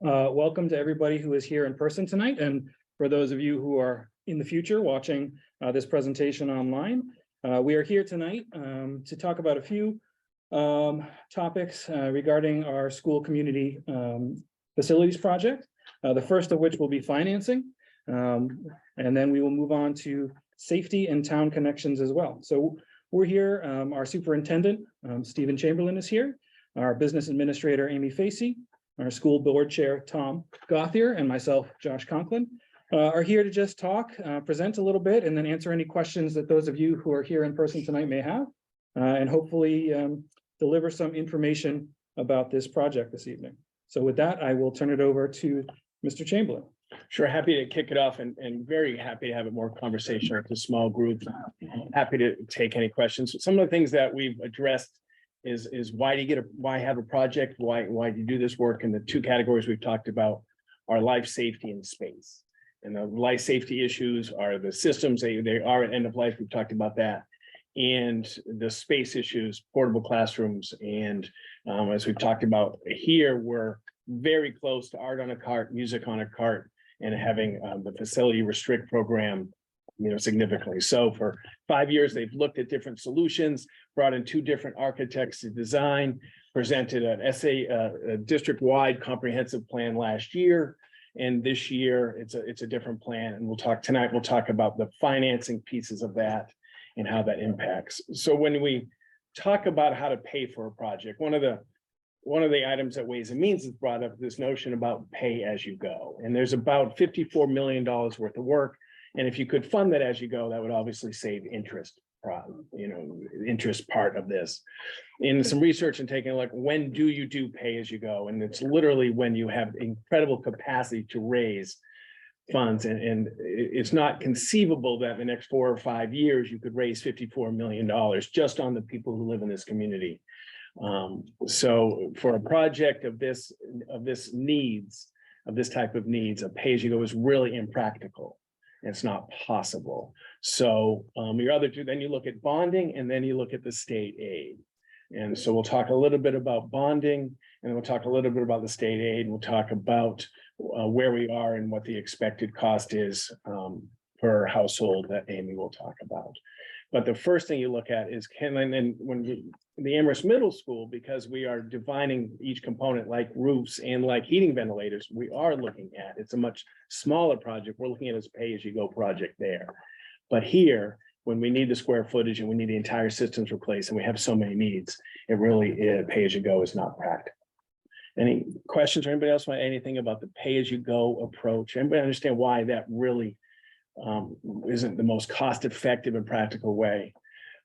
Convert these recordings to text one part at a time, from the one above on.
Welcome to everybody who is here in person tonight, and for those of you who are in the future watching this presentation online. We are here tonight to talk about a few topics regarding our school community facilities project. The first of which will be financing, and then we will move on to safety and town connections as well. So we're here, our superintendent, Stephen Chamberlain is here, our business administrator, Amy Facey, our school board chair, Tom Gothier, and myself, Josh Conklin, are here to just talk, present a little bit, and then answer any questions that those of you who are here in person tonight may have, and hopefully deliver some information about this project this evening. So with that, I will turn it over to Mr. Chamberlain. Sure, happy to kick it off and very happy to have a more conversation with a small group. Happy to take any questions. Some of the things that we've addressed is why do you why have a project? Why do you do this work? And the two categories we've talked about are life safety and space. And the life safety issues are the systems, they are at end of life. We've talked about that. And the space issues, portable classrooms. And as we've talked about here, we're very close to art on a cart, music on a cart, and having the facility restrict program, significantly. So for 5 years, they've looked at different solutions, brought in 2 different architects to design, presented an a district-wide comprehensive plan last year. And this year, it's a different plan. And we'll talk about the financing pieces of that and how that impacts. So when we talk about how to pay for a project, one of the items that Ways and Means has brought up this notion about pay as you go. And there's about $54 million worth of work. And if you could fund that as you go, that would obviously save interest, interest part of this. In some research and taking a look, when do you do pay as you go? And it's literally when you have incredible capacity to raise funds. And it's not conceivable that in the next 4 or 5 years, you could raise $54 million just on the people who live in this community. So for a project of this type of needs, a pay-as-you-go is really impractical. It's not possible. So your other two, then you look at bonding, and then you look at the state aid. And so we'll talk a little bit about bonding, and then we'll talk a little bit about the state aid. We'll talk about where we are and what the expected cost is per household that Amy will talk about. But the first thing you look at is the Amherst Middle School, because we are defining each component like roofs and like heating ventilators, we are looking at, it's a much smaller project. We're looking at as pay-as-you-go project there. But here, when we need the square footage and we need the entire systems replaced and we have so many needs, it really is pay-as-you-go is not practical. Any questions or anybody else want anything about the pay-as-you-go approach? Anybody understand why that really isn't the most cost-effective and practical way?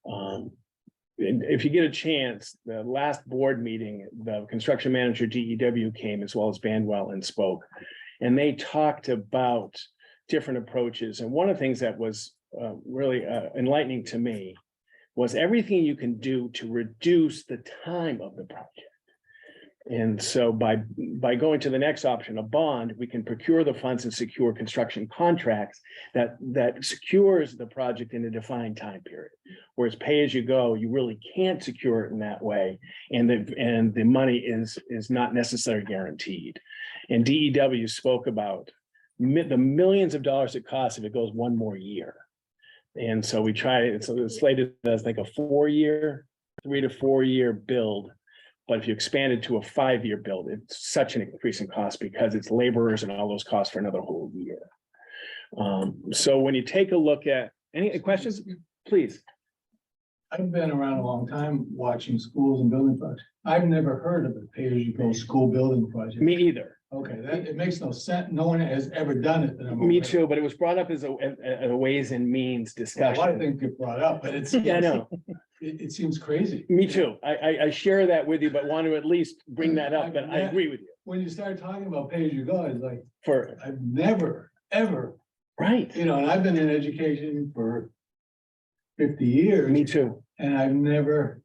And if you get a chance, the last board meeting, the construction manager DEW came as well as Bandwell and spoke, and they talked about different approaches. And one of the things that was really enlightening to me was everything you can do to reduce the time of the project. And so by going to the next option, a bond, we can procure the funds and secure construction contracts that secures the project in a defined time period. Whereas pay as you go, you really can't secure it in that way. And the money is not necessarily guaranteed. And DEW spoke about the millions of dollars it costs if it goes one more year. And so we tried, so it's slated as like a 4-year, 3 to 4 year build. But if you expand it to a 5-year build, it's such an increase in cost because it's laborers and all those costs for another whole year. So when you take a look at any questions, please. I've been around a long time watching schools and building projects. I've never heard of a pay-as-you-go school building project. Me either. Okay, it makes no sense. No one has ever done it. Me too, but it was brought up as a Ways and Means discussion. Well, a lot of things get brought up, but it's yeah, I know. It seems crazy. Me too. I share that with you, but want to at least bring that up. But I agree with you. When you start talking about pay-as-you-go, it's like For I've never ever right. And I've been in education for 50 years. Me too. And I've never.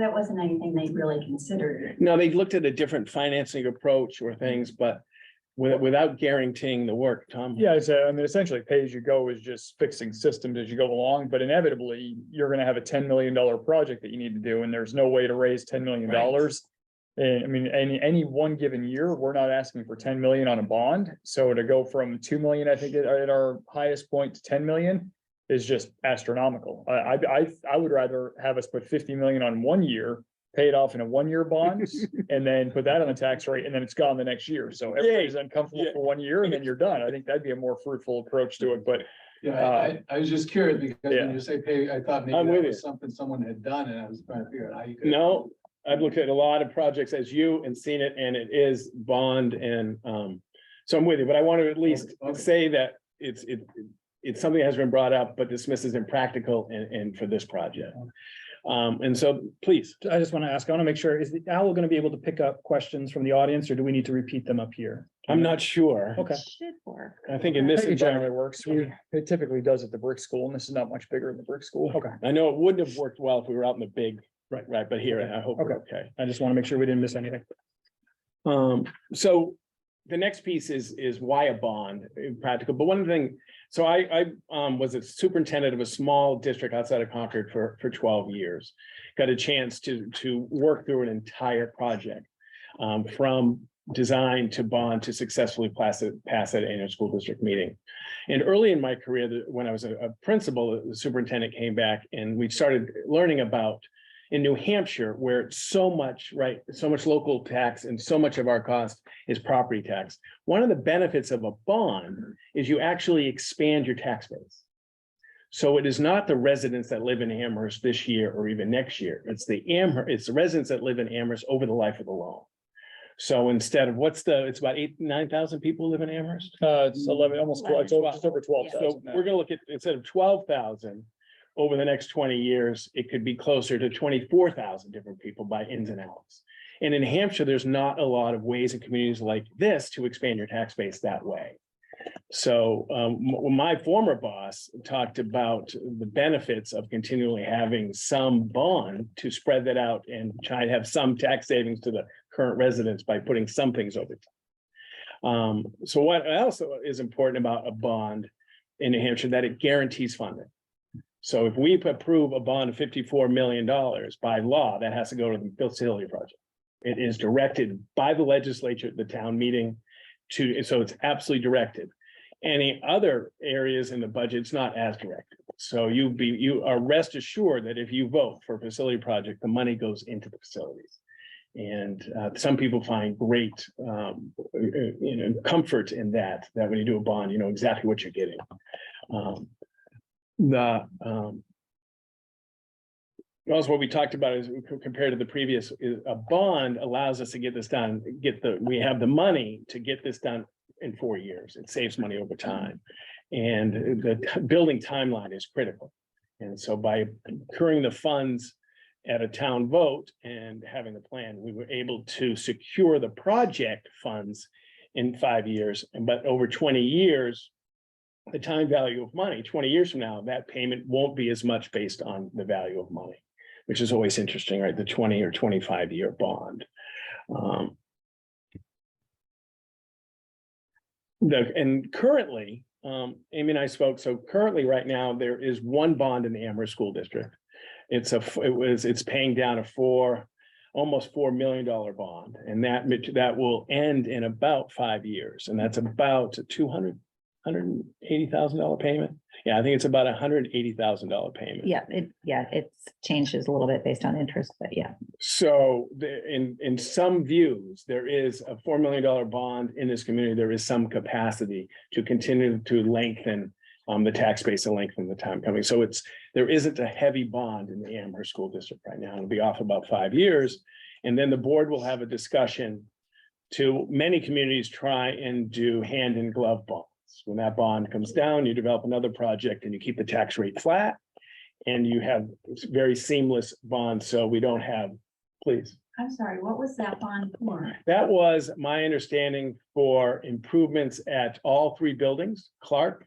That wasn't anything they really considered. No, they looked at a different financing approach or things, but without guaranteeing the work, Tom. Yeah, so I mean, essentially pay as you go is just fixing systems as you go along, but inevitably you're going to have a $10 million project that you need to do, and there's no way to raise $10 million I mean, any one given year, we're not asking for 10 million on a bond. So to go from 2 million, I think at our highest point to 10 million is just astronomical. I would rather have us put 50 million on 1 year, pay it off in a 1 year bond, and then put that on the tax rate, and then it's gone the next year. So everybody's uncomfortable for 1 year, and then you're done. I think that'd be a more fruitful approach to it, but Yeah, I was just curious because yeah. when you say pay, I thought maybe I'm that with was you. something someone had done and I was trying to figure out how you could. No, I've looked at a lot of projects as you and seen it, and it is bond and, so I'm with you, but I want to at least Okay. say that it's something that has been brought up, but dismissed as impractical and for this project. And so please, I just want to ask, I want to make sure, is the owl going to be able to pick up questions from the audience, or do we need to repeat them up here? I'm not sure. Okay. Should work. I think in I this think it generally environment, works. It typically does at the brick school, and this is not much bigger than the brick school. Okay, I know it wouldn't have worked well if we were out in the big, Right. right, but here, I hope we're okay. I just want to make sure we didn't miss anything. So the next piece is why a bond practical, but one thing, so I was a superintendent of a small district outside of Concord for 12 years. Got a chance to work through an entire project, from design to bond to successfully pass it at annual school district meeting. And early in my career, when I was a principal, the superintendent came back and we started learning about in New Hampshire, where it's so much, right, so much local tax and so much of our cost is property tax. One of the benefits of a bond is you actually expand your tax base. So it is not the residents that live in Amherst this year or even next year. It's the residents that live in Amherst over the life of the loan. So instead of it's about 9,000 people live in Amherst. It's 11, almost, it's just over 12,000. So we're gonna look at, instead of 12,000, over the next 20 years, it could be closer to 24,000 different people by ins and outs. And in Hampshire, there's not a lot of ways in communities like this to expand your tax base that way. So when my former boss talked about the benefits of continually having some bond to spread that out and try to have some tax savings to the current residents by putting some things over time. So what else is important about a bond in New Hampshire, that it guarantees funding. So if we approve a bond of $54 million by law, that has to go to the facility project. It is directed by the legislature at the town meeting so it's absolutely directed. Any other areas in the budget, it's not as directed. So you are rest assured that if you vote for a facility project, the money goes into the facilities. And some people find great comfort in that when you do a bond, you know exactly what you're getting. Also, what we talked about is compared to the previous, is a bond allows us to get this done, we have the money to get this done in 4 years. It saves money over time. And the building timeline is critical. And so by incurring the funds at a town vote and having the plan, we were able to secure the project funds in 5 years. But over 20 years, the time value of money, 20 years from now, that payment won't be as much based on the value of money, which is always interesting, right? The 20 or 25-year bond. And currently, Amy and I spoke, so currently right now, there is one bond in the Amherst School District. It's paying down almost $4 million bond, and that will end in about 5 years, and that's about $180,000 payment. Yeah, I think it's about $180,000 payment. Yeah, it changes a little bit based on interest, but yeah. So in some views, there is a $4 million bond in this community. There is some capacity to continue to lengthen the tax base and lengthen the time coming. So there isn't a heavy bond in the Amherst School District right now. It'll be off about 5 years. And then the board will have a discussion to many communities try and do hand in glove bonds. When that bond comes down, you develop another project and you keep the tax rate flat and you have very seamless bonds. So we don't have, please. I'm sorry, what was that bond for? That was my understanding for improvements at all 3 buildings, Clark,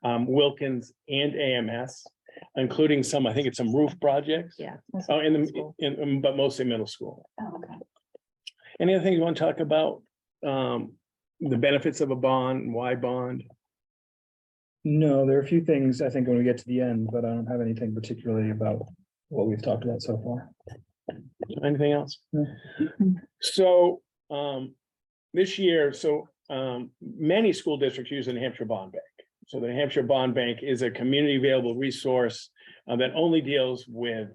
Wilkins and AMS, including some, I think it's some roof projects. Yeah. Oh, but mostly middle school. Oh, okay. Any other things you want to talk about? The benefits of a bond and why bond? No, there are a few things I think when we get to the end, but I don't have anything particularly about what we've talked about so far. Anything else? So, this year, many school districts use the New Hampshire Bond Bank. So the New Hampshire Bond Bank is a community available resource that only deals with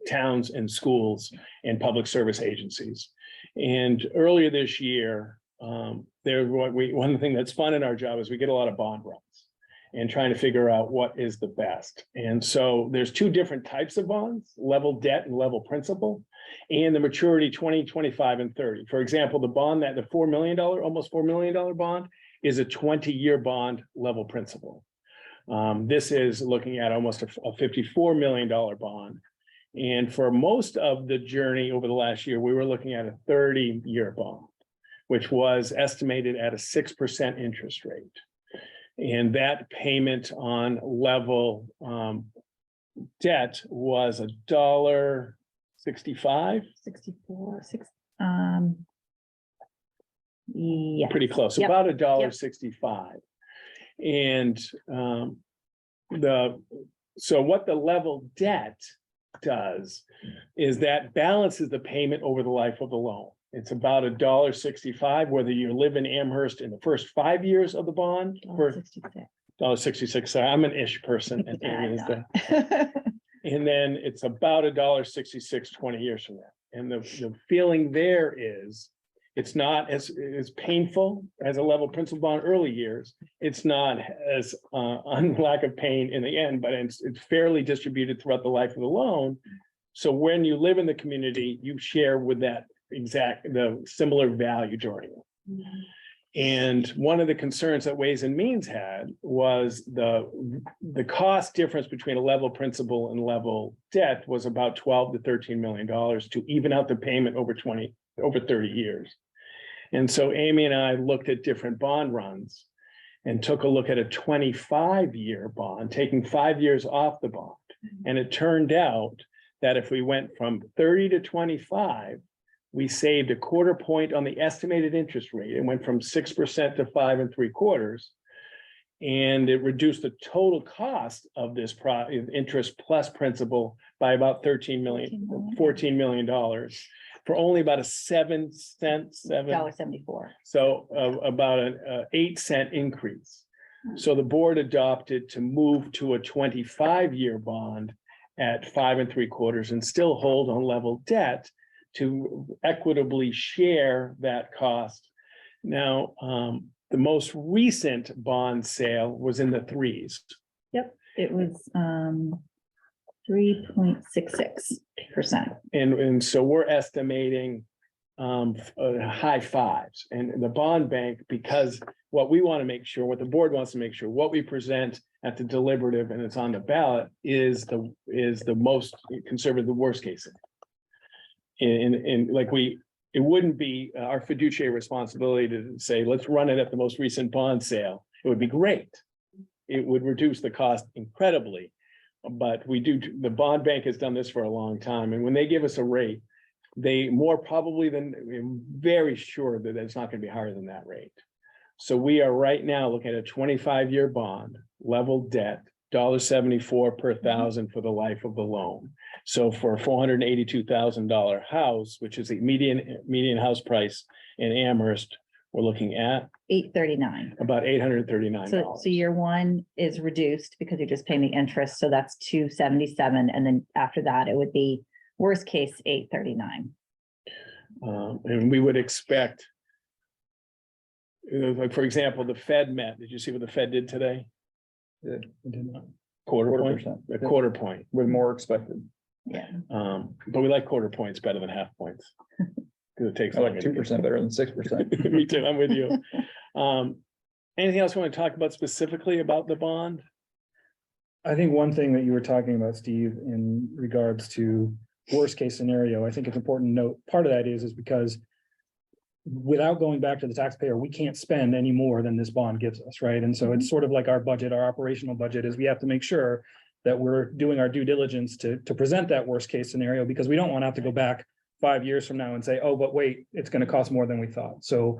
towns and schools and public service agencies. And earlier this year, one of the things that's fun in our job is we get a lot of bond runs and trying to figure out what is the best. And so there's two different types of bonds, level debt and level principal, and the maturity 20, 25, and 30. For example, the bond that the $4 million, almost $4 million bond is a 20-year bond level principal. This is looking at almost a $54 million bond. And for most of the journey over the last year, we were looking at a 30-year bond, which was estimated at a 6% interest rate. And that payment on level debt was $1.65. 64, yeah. Pretty close, Yep. about $1.65. And so what the level debt does is that balances the payment over the life of the loan. It's about $1.65, whether you live in Amherst in the first 5 years of the bond, or 66. $1.66. Sorry, I'm an ish person. And Amy is the- And then it's about $1.66, 20 years from now. And the feeling there is, it's not as painful as a level principal bond early years. It's not as lack of pain in the end, but it's fairly distributed throughout the life of the loan. So when you live in the community, you share with that the similar value during it. And one of the concerns that Ways and Means had was the cost difference between a level principal and level debt was about $12 to $13 million to even out the payment over 30 years. And so Amy and I looked at different bond runs and took a look at a 25-year bond, taking 5 years off the bond. And it turned out that if we went from 30 to 25, we saved a 1/4 point on the estimated interest rate. It went from 6% to 5 3/4. And it reduced the total cost of this interest plus principal by about $14 million for only about a 7 cent, $1.74. so about an 8-cent increase. So the board adopted to move to a 25-year bond at 5 3/4 and still hold on level debt to equitably share that cost. Now, the most recent bond sale was in the 3s. Yep, it was 3.66%. And so we're estimating high 5s. And the bond bank, because what we want to make sure, what the board wants to make sure, what we present at the deliberative and it's on the ballot is the most conservative, the worst case. It wouldn't be our fiduciary responsibility to say, let's run it at the most recent bond sale. It would be great. It would reduce the cost incredibly. But the bond bank has done this for a long time. And when they give us a rate, they more probably than very sure that it's not going to be higher than that rate. So we are right now looking at a 25-year bond, level debt, $1.74 per thousand for the life of the loan. So for a $482,000 house, which is the median house price in Amherst, we're looking at $839. about $839. So year one is reduced because you're just paying the interest. So that's $277. And then after that, it would be worst case $839. And we would expect, like, for example, the Fed met. Did you see what the Fed did today? Quarter point, a 1/4 point. With more expected. Yeah. But we like 1/4 points better than half points. Because it takes. I like 2% better than 6%. Me too, I'm with you. Anything else you want to talk about specifically about the bond? I think one thing that you were talking about, Steve, in regards to worst case scenario, I think it's important to note, part of that is because without going back to the taxpayer, we can't spend any more than this bond gives us, right? And so it's sort of like our budget, our operational budget is we have to make sure that we're doing our due diligence to present that worst case scenario, because we don't want to have to go back 5 years from now and say, oh, but wait, it's going to cost more than we thought. So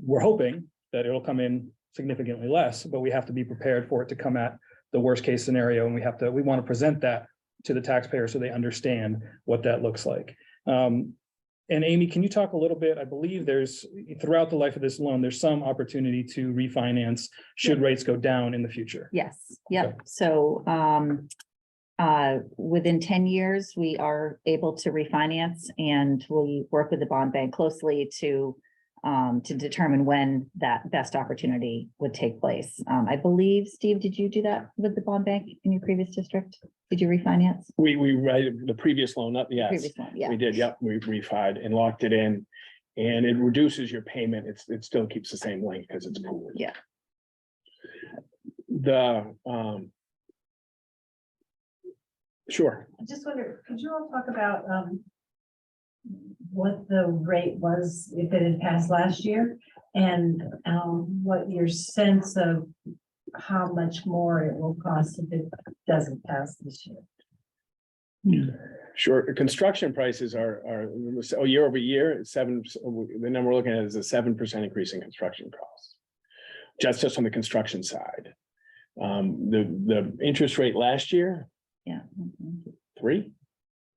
we're hoping that it'll come in significantly less, but we have to be prepared for it to come at the worst case scenario. And we want to present that to the taxpayer so they understand what that looks like. And Amy, can you talk a little bit? I believe there's, throughout the life of this loan, there's some opportunity to refinance should rates go down in the future. Yes, yep. So within 10 years, we are able to refinance, and we work with the bond bank closely to determine when that best opportunity would take place. I believe, Steve, did you do that with the bond bank in your previous district? Did you refinance? We write the previous loan up, yes. Previous one, yeah. We did, yep, we refied and locked it in. And it reduces your payment. It still keeps the same length because it's pooled. Yeah. Sure. I just wonder, could you all talk about what the rate was if it had passed last year? And what your sense of how much more it will cost if it doesn't pass this year? Sure. Construction prices are year over year, the number we're looking at is a 7% increase in construction costs. Just on the construction side. The interest rate last year, Yeah. 3%.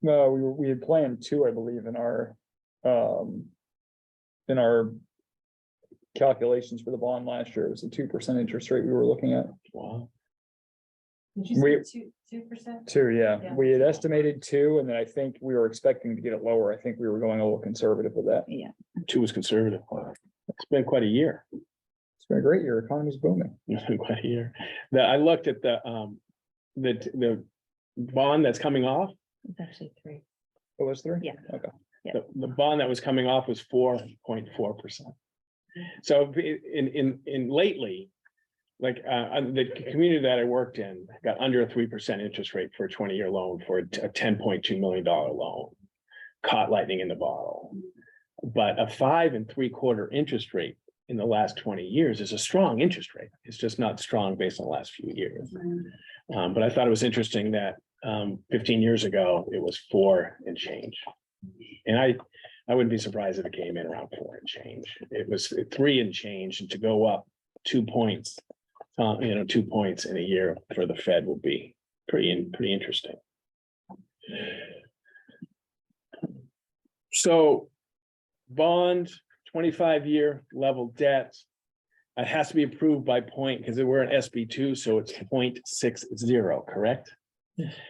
No, we had planned 2, I believe, in our calculations for the bond last year. It was a 2% interest rate we were looking at. Wow. Did you say 2%? 2, yeah. Yeah. We had estimated 2, and then I think we were expecting to get it lower. I think we were going a little conservative with that. Yeah. 2 was conservative. Wow. It's been quite a year. It's been a great year. Economy's booming. It's been quite a year. I looked at the bond that's coming off. It's actually 3. It was 3? Yeah. Okay. The bond that was coming off was 4.4%. So in lately, like the community that I worked in got under a 3% interest rate for a 20-year loan for a $10.2 million loan. Caught lightning in the bottle. But a 5 3/4 interest rate in the last 20 years is a strong interest rate. It's just not strong based on the last few years. But I thought it was interesting that 15 years ago, it was 4 and change. And I wouldn't be surprised if it came in around 4 and change. It was 3 and change, and to go up 2 points, 2 points in a year for the Fed will be pretty interesting. So bond, 25-year level debt. It has to be approved by point because we're an SB2, so it's 0.60, correct?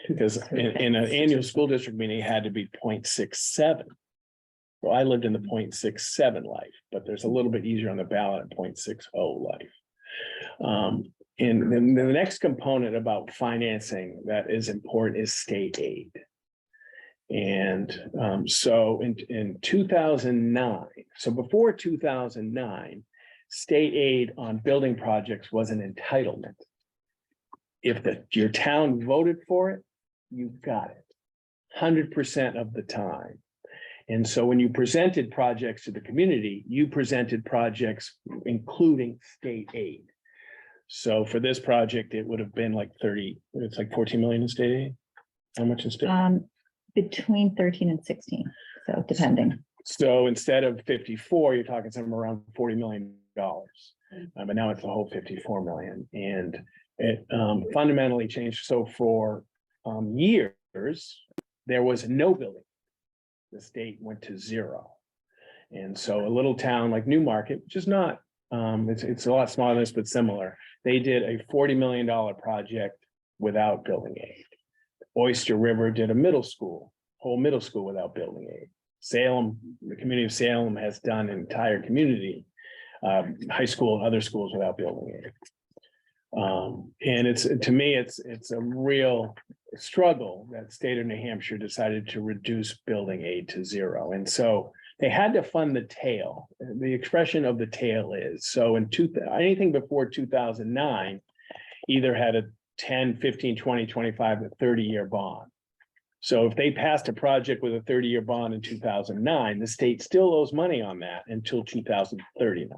Because in an annual school district meeting, it had to be 0.67. So I lived in the 0.67 life, but there's a little bit easier on the ballot at 0.60 life. And then the next component about financing that is important is state aid. And so in 2009, so before 2009, state aid on building projects was an entitlement. If your town voted for it, you got it 100% of the time. And so when you presented projects to the community, you presented projects including state aid. So for this project, it would have been like 14 million in state aid. How much in state? Between 13 and 16, so depending. So instead of 54, you're talking somewhere around $40 million. But now it's the whole 54 million. And it fundamentally changed. So for years, there was no building. The state went to 0. And so a little town like Newmarket, which is not, it's a lot smaller than this, but similar. They did a $40 million project without building aid. Oyster River did a whole middle school without building aid. Salem, the community of Salem has done an entire community, high school and other schools without building aid. And to me, it's a real struggle that state of New Hampshire decided to reduce building aid to 0. And so they had to fund the tail. The expression of the tail is, so anything before 2009 either had a 10, 15, 20, 25, to 30-year bond. So if they passed a project with a 30-year bond in 2009, the state still owes money on that until 2039.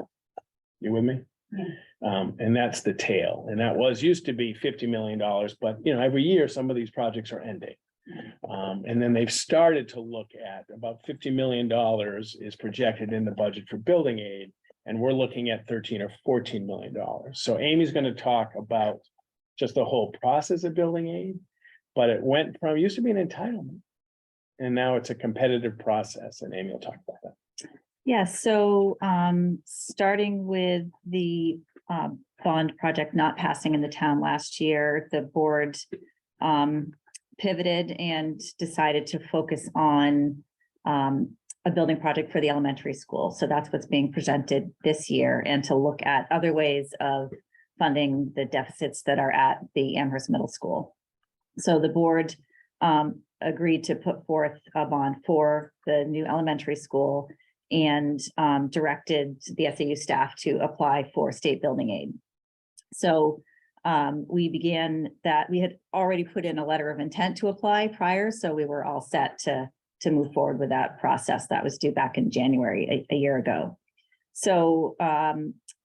You with me? Yeah. And that's the tail. And that used to be $50 million, but every year some of these projects are ending. And then they've started to look at about $50 million is projected in the budget for building aid. And we're looking at $13 or $14 million. So Amy's going to talk about just the whole process of building aid. But it went from, used to be an entitlement. And now it's a competitive process, and Amy will talk about that. Yes, so starting with the bond project not passing in the town last year, the board pivoted and decided to focus on a building project for the elementary school. So that's what's being presented this year, and to look at other ways of funding the deficits that are at the Amherst Middle School. So the board agreed to put forth a bond for the new elementary school, and directed the SAU staff to apply for state building aid. So we began that. We had already put in a letter of intent to apply prior, so we were all set to move forward with that process. That was due back in January, a year ago. So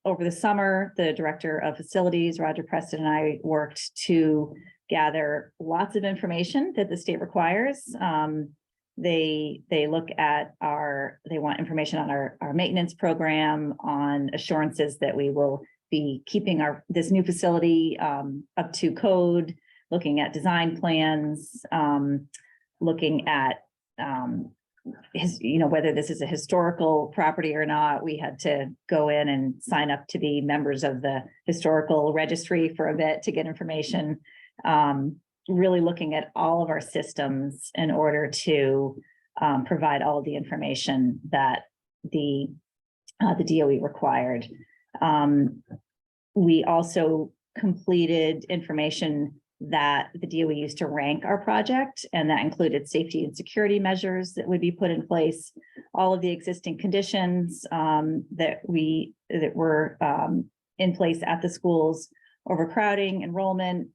over the summer, the director of facilities, Roger Preston, and I worked to gather lots of information that the state requires. They look at they want information on our maintenance program, on assurances that we will be keeping this new facility up to code, looking at design plans, looking at whether this is a historical property or not. We had to go in and sign up to be members of the historical registry for a bit to get information. Really looking at all of our systems in order to provide all of the information that the DOE required. We also completed information that the DOE used to rank our project, and that included safety and security measures that would be put in place, all of the existing conditions that were in place at the schools, overcrowding, enrollment,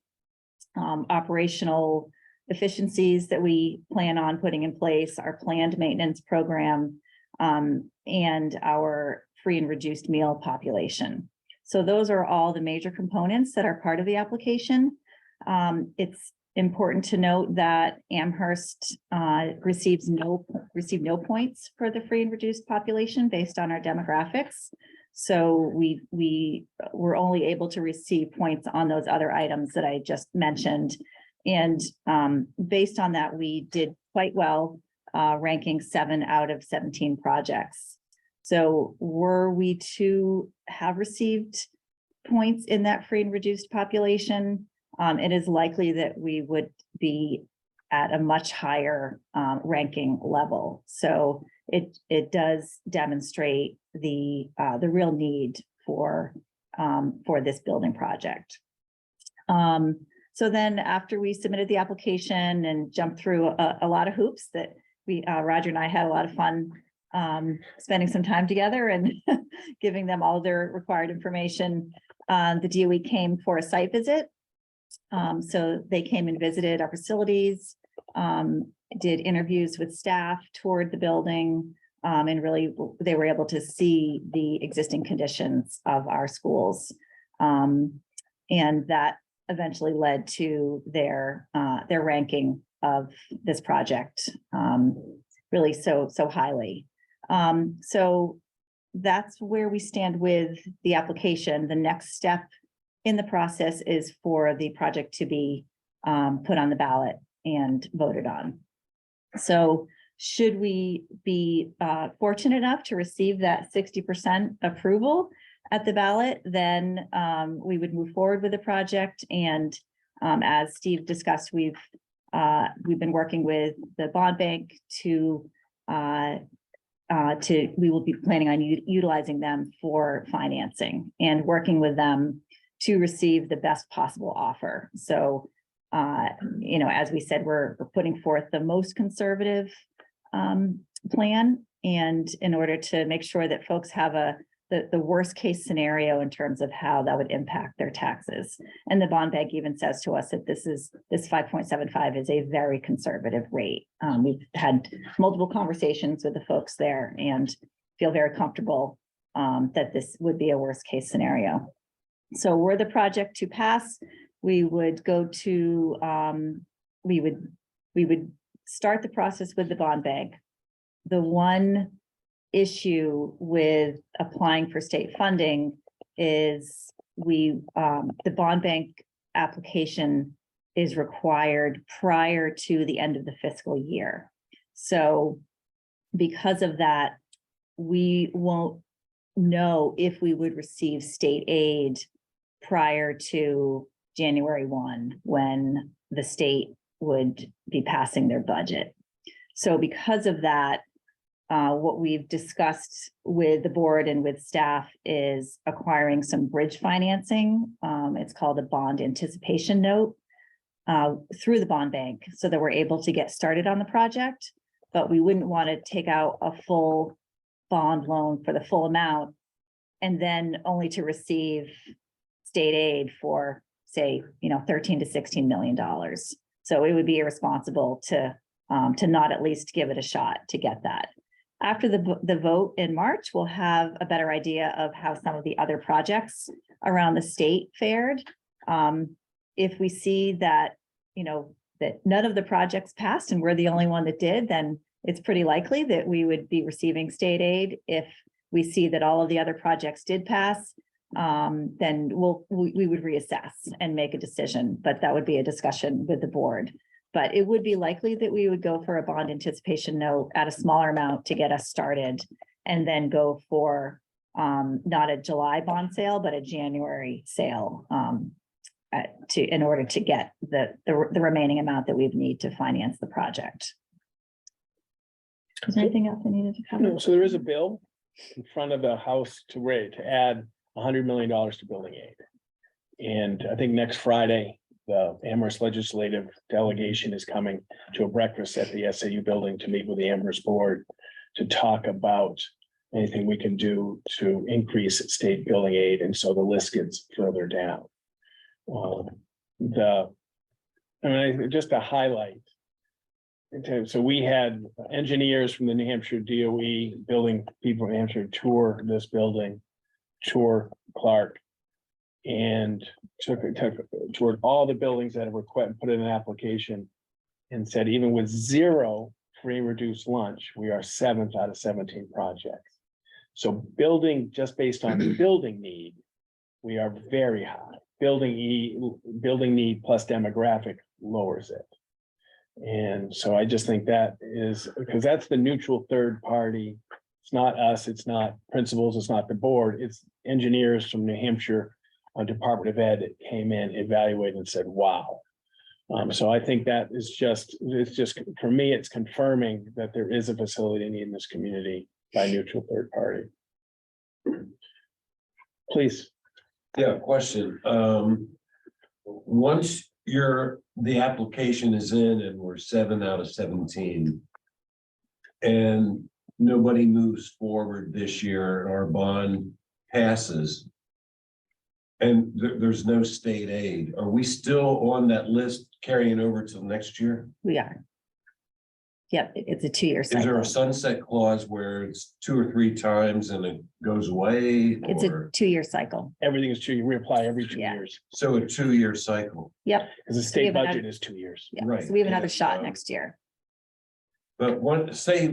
operational efficiencies that we plan on putting in place, our planned maintenance program, and our free and reduced meal population. So those are all the major components that are part of the application. It's important to note that Amherst received no points for the free and reduced population based on our demographics. So we were only able to receive points on those other items that I just mentioned. And based on that, we did quite well, ranking 7 out of 17 projects. So were we to have received points in that free and reduced population, it is likely that we would be at a much higher ranking level. So it does demonstrate the real need for this building project. So then after we submitted the application and jumped through a lot of hoops that Roger and I had a lot of fun spending some time together and giving them all their required information, the DOE came for a site visit. So they came and visited our facilities, did interviews with staff, toured the building, and really they were able to see the existing conditions of our schools. And that eventually led to their ranking of this project really so highly. So that's where we stand with the application. The next step in the process is for the project to be put on the ballot and voted on. So should we be fortunate enough to receive that 60% approval at the ballot, then we would move forward with the project. And as Steve discussed, we've been working with the bond bank we will be planning on utilizing them for financing and working with them to receive the best possible offer. So, as we said, we're putting forth the most conservative plan, and in order to make sure that folks have the worst case scenario in terms of how that would impact their taxes. And the bond bank even says to us that this 5.75 is a very conservative rate. We've had multiple conversations with the folks there and feel very comfortable that this would be a worst case scenario. So were the project to pass, we would go to, we would start the process with the bond bank. The one issue with applying for state funding is the bond bank application is required prior to the end of the fiscal year. So because of that, we won't know if we would receive state aid prior to January 1, when the state would be passing their budget. So because of that, what we've discussed with the board and with staff is acquiring some bridge financing. It's called a bond anticipation note through the bond bank, so that we're able to get started on the project. But we wouldn't want to take out a full bond loan for the full amount and then only to receive state aid for, say, $13 to $16 million. So it would be irresponsible to not at least give it a shot to get that. After the vote in March, we'll have a better idea of how some of the other projects around the state fared. If we see that, that none of the projects passed and we're the only one that did, then it's pretty likely that we would be receiving state aid. If we see that all of the other projects did pass, then we would reassess and make a decision, but that would be a discussion with the board. But it would be likely that we would go for a bond anticipation note at a smaller amount to get us started, and then go for not a July bond sale, but a January sale in order to get the remaining amount that we need to finance the project. Is there anything else I needed to cover? No, so there is a bill in front of the House to add $100 million to building aid. And I think next Friday, the Amherst legislative delegation is coming to a breakfast at the SAU building to meet with the Amherst board to talk about anything we can do to increase state building aid. And so the list gets further down. Just to highlight, so we had engineers from the New Hampshire DOE, building people in New Hampshire tour this building, tour Clark, and toured all the buildings that were put in an application, and said even with 0 free and reduced lunch, we are 7th out of 17 projects. So building, just based on building need, we are very high. Building need plus demographic lowers it. And so I just think that is, because that's the neutral third party. It's not us, it's not principals, it's not the board, it's engineers from New Hampshire Department of Ed that came in, evaluated and said, wow. So I think that is it's just, for me, it's confirming that there is a facility need in this community by a neutral third party. Please. Yeah, question. Once the application is in and we're 7 out of 17 and nobody moves forward this year and our bond passes and there's no state aid, are we still on that list carrying over till next year? We are. Yep, it's a 2-year Is there cycle. a sunset clause where it's 2 or 3 times and it goes away? It's a or 2-year cycle. Everything is 2, you reapply every 2 Yeah. years, so a 2-year cycle? Yep. because the we state have another- budget is 2 years. Yeah. Right, So we have another and, shot next year. But say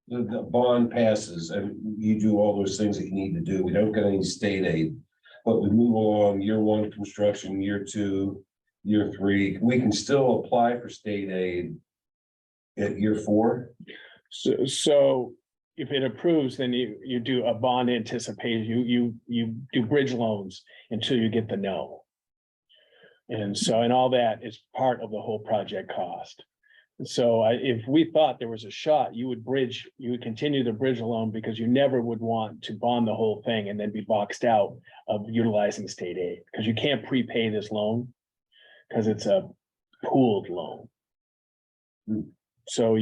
the bond passes and you do all those things that you need to do, we don't get any state aid, but we move along year 1 construction, year 2, year 3, we can still apply for state aid at year 4? So if it approves, then you do a bond anticipation, you do bridge loans until you get the no. And all that is part of the whole project cost. So if we thought there was a shot, you would continue the bridge loan, because you never would want to bond the whole thing and then be boxed out of utilizing state aid, because you can't prepay this loan because it's a pooled loan. So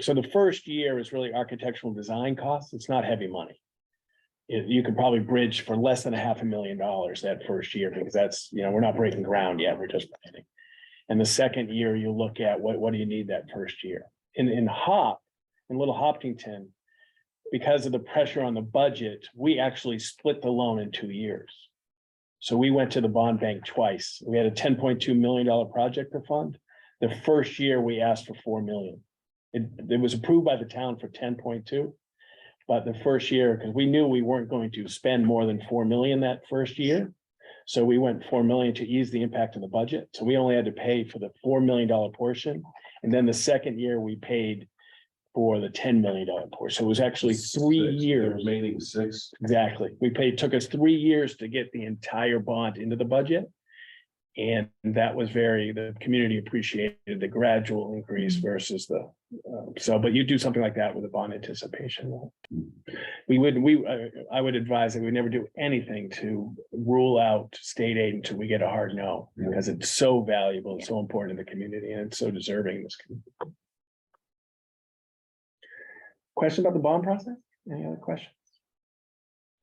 so the first year is really architectural design costs. It's not heavy money. You could probably bridge for less than $500,000 that first year, because that's, we're not breaking ground yet, we're just planning. And the second year, you look at what do you need that first year? In Little Hopkinton, because of the pressure on the budget, we actually split the loan in 2 years. So we went to the bond bank twice. We had a $10.2 million project to fund. The first year we asked for $4 million. It was approved by the town for 10.2. But the first year, because we knew we weren't going to spend more than $4 million that first year. So we went 4 million to ease the impact of the budget. So we only had to pay for the $4 million portion. And then the second year we paid for the $10 million portion. So it was actually 3 Six, the years. Remaining 6. Exactly. Took us 3 years to get the entire bond into the budget. And that was the community appreciated the gradual increase versus but you do something like that with a bond anticipation. I would advise that we never do anything to rule out state aid until we get a hard no, because it's so valuable, so important in the community, and it's so deserving in this community. Question about the bond process? Any other questions?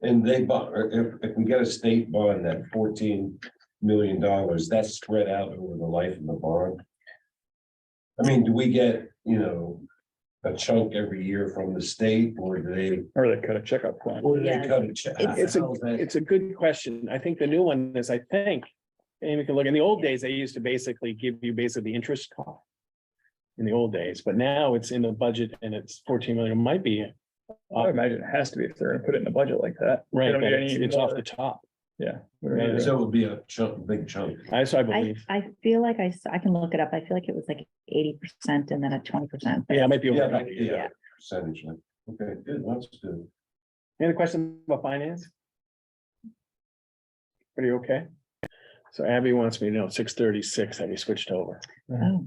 And they bought, if we get a state bond at $14 million, that's spread out over the life of the bond. I mean, do we get, a chunk every year from the state, or do they cut a checkup plan. Yeah. cut a check? It's a good question. I think the new one is, and you can look, in the old days, they used to basically give you the interest cost. In the old days, but now it's in the budget and it's 14 million, it might be. I imagine it has to be if they're gonna put it in the budget like that. They Right, don't but need any it's off more. the top. Yeah. Right. So it would be a big chunk. I I, believe, I feel like I can look it up. I feel like it was like 80% and then a 20%. yeah, it might be. Yeah, over. yeah, percentage. Okay, good, that's good. Any questions about finance? Are you okay? So Abby wants me to know 6:36, have you switched over? Oh,